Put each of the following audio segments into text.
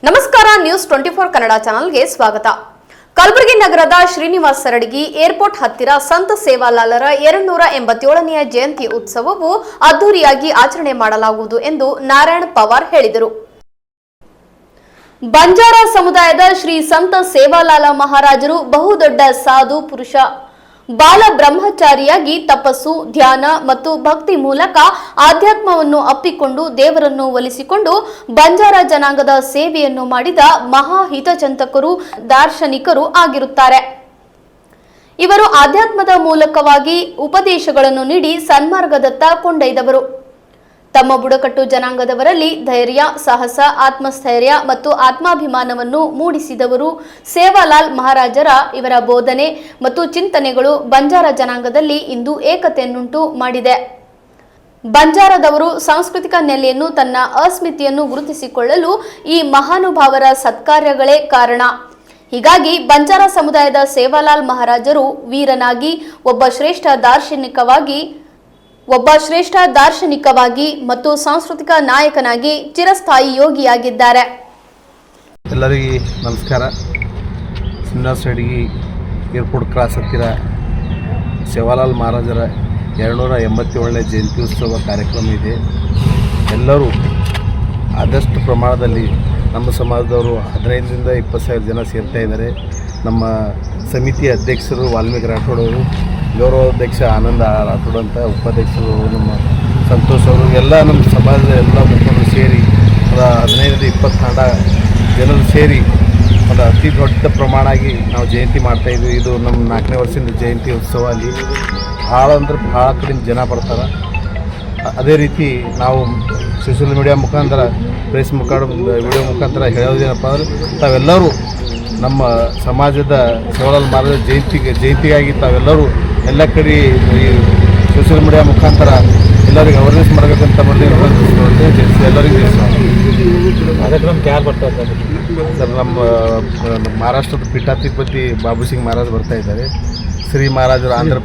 ನಮಸ್ಕಾರ ನ್ಯೂಸ್ 24 ಕನ್ನಡ ಚಾನೆಲ್ಗೆ ಸ್ವಾಗತ. ಕಲಬುರಗಿ ನಗರದ ಶ್ರೀನಿವಾಸ ಸರಡಗಿ ಏರ್ಪೋರ್ಟ್ ಹತ್ತಿರ ಸಂತ ಸೇವಾಲಾಲರ 287ನೇ ಜಯಂತಿ ಉತ್ಸವವು ಅದ್ದೂರಿಯಾಗಿ ಆಚರಣೆ ಮಾಡಲಾಗುವುದು ಎಂದು ನಾರಾಯಣ ಪವಾರ್ ಹೇಳಿದರು. ಬಂಜಾರ ಸಮುದಾಯದ ಶ್ರೀ ಸಂತ ಸೇವಾಲಾಲ ಮಹಾರಾಜರು ಬಹುದೊಡ್ಡ ಸಾಧು ಪುರುಷ, ಬಾಲ ಬ್ರಹ್ಮಚಾರಿಯಾಗಿ ತಪಸ್ಸು, ಧ್ಯಾನ ಮತ್ತು ಭಕ್ತಿ ಮೂಲಕ ಆಧ್ಯಾತ್ಮವನ್ನು ಅಪ್ಪಿಕೊಂಡು ದೇವರನ್ನು ಒಲಿಸಿಕೊಂಡು ಬಂಜಾರ ಜನಾಂಗದ ಸೇವೆಯನ್ನು ಮಾಡಿದ ಮಹಾ ಹಿತಚಿಂತಕರು, ದಾರ್ಶನಿಕರು ಆಗಿರುತ್ತಾರೆ. ಇವರು ಆಧ್ಯಾತ್ಮದ ಮೂಲಕವಾಗಿ ಉಪದೇಶಗಳನ್ನು ನೀಡಿ ಸನ್ಮಾರ್ಗದತ್ತ ಕೊಂಡೊಯ್ದವರು. ತಮ್ಮ ಬುಡಕಟ್ಟು ಜನಾಂಗದವರಲ್ಲಿ ಧೈರ್ಯ, ಸಾಹಸ, ಆತ್ಮಸ್ಥೈರ್ಯ ಮತ್ತು ಆತ್ಮಾಭಿಮಾನವನ್ನು ಮೂಡಿಸಿದವರು. ಸೇವಾಲಾಲ್ ಮಹಾರಾಜರ ಇವರ ಬೋಧನೆ ಮತ್ತು ಚಿಂತನೆಗಳು ಬಂಜಾರ ಜನಾಂಗದಲ್ಲಿ ಇಂದು ಏಕತೆಯನ್ನುಂಟು ಮಾಡಿದೆ. ಬಂಜಾರದವರು ಸಾಂಸ್ಕೃತಿಕ ನೆಲೆಯನ್ನು, ತನ್ನ ಅಸ್ಮಿತೆಯನ್ನು ಗುರುತಿಸಿಕೊಳ್ಳಲು ಈ ಮಹಾನುಭಾವರ ಸತ್ಕಾರ್ಯಗಳೇ ಕಾರಣ. ಹೀಗಾಗಿ ಬಂಜಾರ ಸಮುದಾಯದ ಸೇವಾಲಾಲ್ ಮಹಾರಾಜರು ವೀರನಾಗಿ, ಒಬ್ಬ ಶ್ರೇಷ್ಠ ದಾರ್ಶನಿಕವಾಗಿ ಮತ್ತು ಸಾಂಸ್ಕೃತಿಕ ನಾಯಕನಾಗಿ ಚಿರಸ್ಥಾಯಿ ಯೋಗಿಯಾಗಿದ್ದಾರೆ. ಎಲ್ಲರಿಗೂ ನಮಸ್ಕಾರ. ಶ್ರೀನಿವಾಸ ಸರಡಗಿ ಏರ್ಪೋರ್ಟ್ ಕ್ರಾಸ್ ಹತ್ತಿರ ಸೇವಾಲಾಲ್ ಮಹಾರಾಜರ 287ನೇ ಜಯಂತಿ ಉತ್ಸವ ಕಾರ್ಯಕ್ರಮ ಇದೆ. ಎಲ್ಲರೂ ಆದಷ್ಟು ಪ್ರಮಾಣದಲ್ಲಿ ನಮ್ಮ ಸಮಾಜದವರು 15ರಿಂದ 20,000 ಜನ ಸೇರ್ತಾ ಇದ್ದಾರೆ. ನಮ್ಮ ಸಮಿತಿಯ ಅಧ್ಯಕ್ಷರು ವಾಲ್ಮೀಕಿ ರಾಠೋಡ್ ಅವರು, ಗೌರವಾಧ್ಯಕ್ಷ ಆನಂದ ರಾಠೋಡ್ ಅಂತ, ಉಪಾಧ್ಯಕ್ಷರು ನಮ್ಮ ಸಂತೋಷ್ ಅವರು, ಎಲ್ಲ ನಮ್ಮ ಸಮಾಜದ ಎಲ್ಲ ಮುಖಂಡರು ಸೇರಿ 15-20 ಜನರು ಸೇರಿ ಒಂದು ಅತಿ ದೊಡ್ಡ ಪ್ರಮಾಣ ಆಗಿ ನಾವು ಜಯಂತಿ ಮಾಡ್ತಾಯಿದ್ವಿ. ಇದು ನಮ್ಮ 4ನೇ ವರ್ಷದ ಜಯಂತಿ ಉತ್ಸವ. ಅಲ್ಲಿ ಭಾಳ ಕಡಿಮೆ ಜನ ಬರ್ತಾರೆ. ಅದೇ ರೀತಿ ನಾವು ಸೋಷಿಯಲ್ ಮೀಡಿಯಾ ಮುಖಾಂತರ, ಪ್ರೆಸ್ ವಿಡಿಯೋ ಮುಖಾಂತರ ಹೇಳೋದೇನಪ್ಪ ಅಂದರೆ, ತಾವೆಲ್ಲರೂ ನಮ್ಮ ಸಮಾಜದ ಸೇವಾಲಾಲ್ ಮಹಾರಾಜ ಜಯಂತಿಗಾಗಿ ತಾವೆಲ್ಲರೂ ಎಲ್ಲ ಕಡೆ ಈ ಸೋಷಿಯಲ್ ಮೀಡಿಯಾ ಮುಖಾಂತರ ಎಲ್ಲರಿಗೂ ಅವೇರ್ನೆಸ್ ಮಾಡಬೇಕಂತ ಎಲ್ಲರಿಗೂ ಕಾರ್ಯಕ್ರಮಕ್ಕೆ ಯಾರು ಬರ್ತಾ ಇದ್ದಾರೆ ಸರ್? ನಮ್ಮ ಮಹಾರಾಷ್ಟ್ರದ ಪೀಠಾಧಿಪತಿ ಬಾಬು ಸಿಂಗ್ ಮಹಾರಾಜ್ ಬರ್ತಾ ಇದ್ದಾರೆ. ಶ್ರೀ ಮಹಾರಾಜರು ಆಂಧ್ರ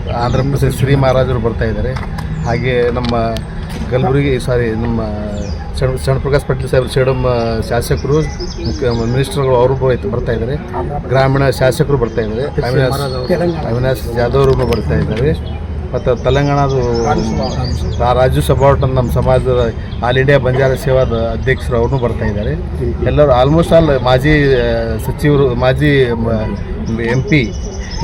ಪ್ರದೇಶ ಶ್ರೀ ಮಹಾರಾಜರು ಬರ್ತಾ ಇದ್ದಾರೆ. ಹಾಗೆ ನಮ್ಮ ಕಲಬುರಗಿ ನಮ್ಮ ಶರಣಪ್ರಕಾಶ್ ಪಾಟೀಲ್ ಸಾಹೇಬರು ಸೇಡಂ ಶಾಸಕರು, ಮಿನಿಸ್ಟರ್ಗಳು ಅವರು ಬರ್ತಾ ಇದ್ದಾರೆ. ಗ್ರಾಮೀಣ ಶಾಸಕರು ಬರ್ತಾ ಇದ್ದಾರೆ. ಅವಿನಾಶ್ ಜಾಧವ್ ಅವರು ಬರ್ತಾ ಇದ್ದಾರೆ. ಮತ್ತು ತೆಲಂಗಾಣದ ರಾಜು ಸಬಾಟ್ ನಮ್ಮ ಸಮಾಜದ ಆಲ್ ಇಂಡಿಯಾ ಬಂಜಾರ ಸೇವಾದ ಅಧ್ಯಕ್ಷರು ಅವ್ರನ್ನೂ ಬರ್ತಾ ಇದ್ದಾರೆ. ಎಲ್ಲರೂ ಆಲ್ಮೋಸ್ಟ್ ಮಾಜಿ ಸಚಿವರು, ಮಾಜಿ MP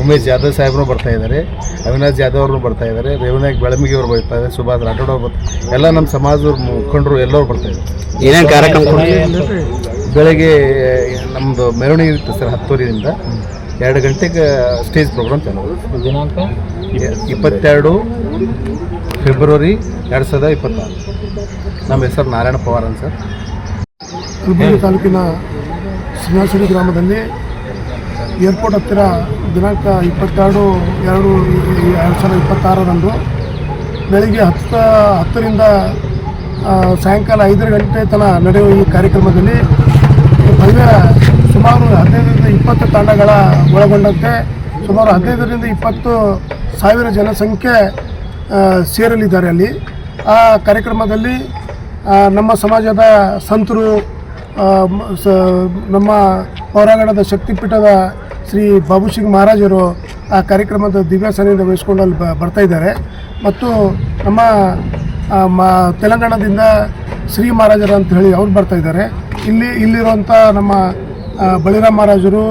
ಉಮೇಶ್ ಜಾಧವ್ ಸಾಹೇಬ್ರು ಬರ್ತಾ ಇದ್ದಾರೆ. ಅವಿನಾಶ್ ಜಾಧವ್ ಅವರು ಬರ್ತಾ ಇದ್ದಾರೆ. ರೇವನಾಯಕ್ ಬೆಳಮಿಗಿ ಅವರು ಬರ್ತಾ ಇದ್ದಾರೆ. ಸುಭಾಷ್ ರಾಠೋಡ್ ಅವರು ಎಲ್ಲ ನಮ್ಮ ಸಮಾಜದ ಮುಖಂಡರು ಎಲ್ಲರೂ ಬರ್ತಾ ಇದ್ದಾರೆ. ಏನೇನು ಕಾರ್ಯಕ್ರಮ? ಬೆಳಗ್ಗೆ ನಮ್ಮದು ಮೆರವಣಿಗೆ ಇರುತ್ತೆ ಸರ್. 10:00ರಿಂದ 2 ಗಂಟೆಗೆ ಸ್ಟೇಜ್ ಪ್ರೋಗ್ರಾಮ್ ಚಾಲು. ದಿನಾಂಕ 22 ಫೆಬ್ರವರಿ 2026. ನಮ್ಮ ಹೆಸರು ನಾರಾಯಣ ಪವಾರ್ ಅಂತ ಸರ್. ಕಲಬುರಗಿ ತಾಲೂಕಿನ ಶ್ರೀನಿವಾಸಡಿ ಗ್ರಾಮದಲ್ಲಿ ಏರ್ಪೋರ್ಟ್ ಹತ್ತಿರ ದಿನಾಂಕ 22/2/2026 ಬೆಳಿಗ್ಗೆ 10ರಿಂದ ಸಾಯಂಕಾಲ 5 ಗಂಟೆ ತನಕ ನಡೆಯುವ ಈ ಕಾರ್ಯಕ್ರಮದಲ್ಲಿ ಸುಮಾರು 15-20 ತಂಡಗಳ ಒಳಗೊಂಡಂತೆ ಸುಮಾರು 15-20,000 ಜನಸಂಖ್ಯೆ ಸೇರಲಿದ್ದಾರೆ. ಅಲ್ಲಿ ಆ ಕಾರ್ಯಕ್ರಮದಲ್ಲಿ ನಮ್ಮ ಸಮಾಜದ ಸಂತರು, ನಮ್ಮ ಪೌರಾಗಣದ ಶಕ್ತಿಪೀಠದ ಶ್ರೀ ಬಾಬು ಸಿಂಗ್ ಮಹಾರಾಜರು ಆ ಕಾರ್ಯಕ್ರಮದ ದಿವ್ಯ ಸಾನ್ನಿಧ್ಯ ವಹಿಸ್ಕೊಂಡು ಅಲ್ಲಿ ಬರ್ತಾ ಇದ್ದಾರೆ. ಮತ್ತು ನಮ್ಮ ತೆಲಂಗಾಣದಿಂದ ಶ್ರೀ ಮಹಾರಾಜರು ಅಂತ ಹೇಳಿ ಅವ್ರು ಬರ್ತಾ ಇದ್ದಾರೆ. ಇಲ್ಲಿರುವಂಥ ನಮ್ಮ ಬಳಿರಾಮ್ ಮಹಾರಾಜರು,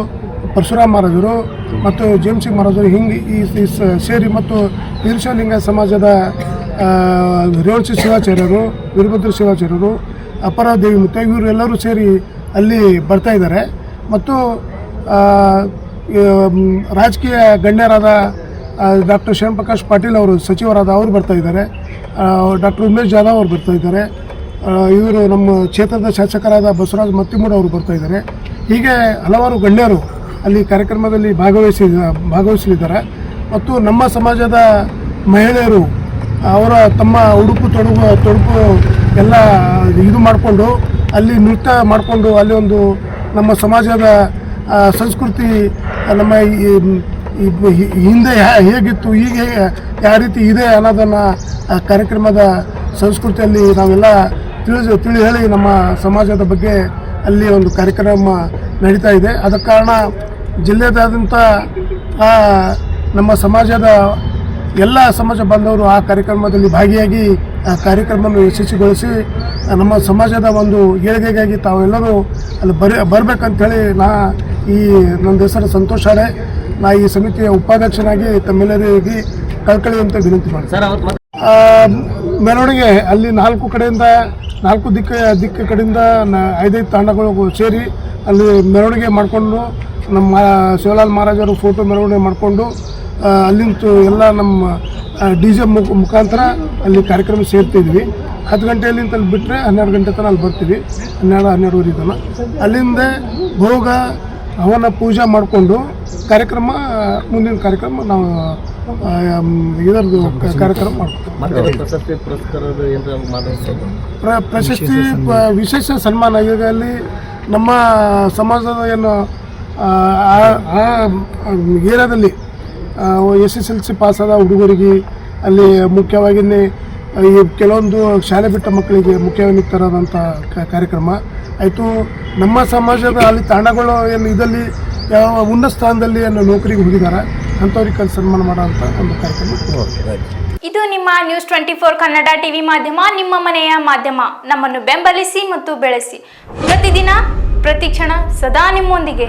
ಪರಶುರಾಮ್ ಮಹಾರಾಜರು ಮತ್ತು ಜೇಮ್ಸ್ ಸಿಂಗ್ ಮಹಾರಾಜರು ಹಿಂಗೆ ಈ ಸೇರಿ, ಮತ್ತು ವೀರಶೈವಲಿಂಗ ಸಮಾಜದ ರೇವಣಸಿ ಶಿವಾಚಾರ್ಯರು, ವೀರಭದ್ರ ಶಿವಾಚಾರ್ಯರು, ಅಪರ ದೇವಿ ಮುತ್ತ, ಇವರೆಲ್ಲರೂ ಸೇರಿ ಅಲ್ಲಿ ಬರ್ತಾ ಇದ್ದಾರೆ. ಮತ್ತು ರಾಜಕೀಯ ಗಣ್ಯರಾದ ಡಾಕ್ಟರ್ ಶ್ರೀಪ್ರಕಾಶ್ ಪಾಟೀಲ್ ಅವರು, ಸಚಿವರಾದ ಅವರು ಬರ್ತಾ ಇದ್ದಾರೆ. ಡಾಕ್ಟರ್ ಉಮೇಶ್ ಜಾಧವ್ ಅವರು ಬರ್ತಾ ಇದ್ದಾರೆ. ಇವರು ನಮ್ಮ ಕ್ಷೇತ್ರದ ಶಾಸಕರಾದ ಬಸವರಾಜ್ ಮತ್ತಿಮೂಡ್ ಅವರು ಬರ್ತಾ ಇದ್ದಾರೆ. ಹೀಗೆ ಹಲವಾರು ಗಣ್ಯರು ಅಲ್ಲಿ ಕಾರ್ಯಕ್ರಮದಲ್ಲಿ ಭಾಗವಹಿಸಲಿದ್ದಾರೆ. ಮತ್ತು ನಮ್ಮ ಸಮಾಜದ ಮಹಿಳೆಯರು ಅವರ ತಮ್ಮ ಉಡುಪು ತೊಡುಪು ಎಲ್ಲ ಇದು ಮಾಡಿಕೊಂಡು ಅಲ್ಲಿ ನೃತ್ಯ ಮಾಡಿಕೊಂಡು ಅಲ್ಲಿ ಒಂದು ನಮ್ಮ ಸಮಾಜದ ಸಂಸ್ಕೃತಿ, ನಮ್ಮ ಹಿಂದೆ ಹೇಗಿತ್ತು, ಈಗ ಯಾವ ರೀತಿ ಇದೆ ಅನ್ನೋದನ್ನು ಕಾರ್ಯಕ್ರಮದ ಸಂಸ್ಕೃತಿಯಲ್ಲಿ ನಾವೆಲ್ಲ ತಿಳಿ ಹೇಳಿ ನಮ್ಮ ಸಮಾಜದ ಬಗ್ಗೆ ಅಲ್ಲಿ ಒಂದು ಕಾರ್ಯಕ್ರಮ ನಡೀತಾ ಇದೆ. ಆದ ಕಾರಣ ಜಿಲ್ಲೆಯಾದ್ಯಂತ ನಮ್ಮ ಸಮಾಜದ ಎಲ್ಲ ಸಮಾಜ ಬಾಂಧವರು ಆ ಕಾರ್ಯಕ್ರಮದಲ್ಲಿ ಭಾಗಿಯಾಗಿ ಆ ಕಾರ್ಯಕ್ರಮವನ್ನು ಯಶಸ್ವಿಗೊಳಿಸಿ ನಮ್ಮ ಸಮಾಜದ ಒಂದು ಏಳಿಗೆಗಾಗಿ ತಾವೆಲ್ಲರೂ ಅಲ್ಲಿ ಬರಬೇಕಂತೇಳಿ ನನ್ನ ಹೆಸರು ಸಂತೋಷ್ ಆಡೆ. ನಾ ಈ ಸಮಿತಿಯ ಉಪಾಧ್ಯಕ್ಷನಾಗಿ ತಮ್ಮೆಲ್ಲರಿಗೆ ಕಳ್ಕಳಿಯಂತೆ ವಿನಂತಿ ಮಾಡ್ತೀನಿ. ಮೆರವಣಿಗೆ ಅಲ್ಲಿ ನಾಲ್ಕು ದಿಕ್ಕ ಕಡೆಯಿಂದ 5 ತಾಂಡಗಳು ಸೇರಿ ಅಲ್ಲಿ ಮೆರವಣಿಗೆ ಮಾಡಿಕೊಂಡು ನಮ್ಮ ಶಿವಲಾಲ್ ಮಹಾರಾಜರು ಫೋಟೋ ಮೆರವಣಿಗೆ ಮಾಡಿಕೊಂಡು ಅಲ್ಲಿಂದ ಎಲ್ಲ ನಮ್ಮ DJ ಮುಖಾಂತರ ಅಲ್ಲಿ ಕಾರ್ಯಕ್ರಮ ಸೇರ್ತಿದ್ವಿ. 10 ಗಂಟೆಯಲ್ಲಿ ಅಲ್ಲಿ ಬಿಟ್ಟರೆ 12 ಗಂಟೆ ತನಕ ಅಲ್ಲಿ ಬರ್ತೀವಿ. 12-12:30 ತನಕ ಅಲ್ಲಿಂದ ಭೋಗ ಹವನ ಪೂಜೆ ಮಾಡಿಕೊಂಡು ಮುಂದಿನ ಕಾರ್ಯಕ್ರಮ ನಾವು ಇದರದ್ದು ಕಾರ್ಯಕ್ರಮ ಮಾಡ್ತೀವಿ. ಪ್ರಶಸ್ತಿ ವಿಶೇಷ ಸನ್ಮಾನ ಈಗ ಅಲ್ಲಿ ನಮ್ಮ ಸಮಾಜದ ಏನು ಏರಿಯಾದಲ್ಲಿ SSLC ಪಾಸಾದ ಹುಡುಗರಿಗೆ ಅಲ್ಲಿ ಮುಖ್ಯವಾಗಿ ಈ ಕೆಲವೊಂದು ಶಾಲೆ ಬಿಟ್ಟ ಮಕ್ಕಳಿಗೆ ಮುಖ್ಯವಾಗಿ ತರದಂಥ ಕಾರ್ಯಕ್ರಮ ಆಯಿತು. ನಮ್ಮ ಸಮಾಜದ ಅಲ್ಲಿ ತಾಂಡಗಳು ಏನು ಇದರಲ್ಲಿ ಯಾವ ಉನ್ನತ ಸ್ಥಾನದಲ್ಲಿ ಏನು ನೌಕರಿಗೆ ಹೋಗಿದ್ದಾರೆ ಅಂಥವ್ರಿಗೆ ಸನ್ಮಾನ ಮಾಡೋಂಥ ಒಂದು ಕಾರ್ಯಕ್ರಮ. ಇದು ನಿಮ್ಮ ನ್ಯೂಸ್ 24 ಕನ್ನಡ ಟಿವಿ ಮಾಧ್ಯಮ, ನಿಮ್ಮ ಮನೆಯ ಮಾಧ್ಯಮ. ನಮ್ಮನ್ನು ಬೆಂಬಲಿಸಿ ಮತ್ತು ಬೆಳೆಸಿ. ಪ್ರತಿದಿನ ಪ್ರತಿಕ್ಷಣ ಸದಾ ನಿಮ್ಮೊಂದಿಗೆ.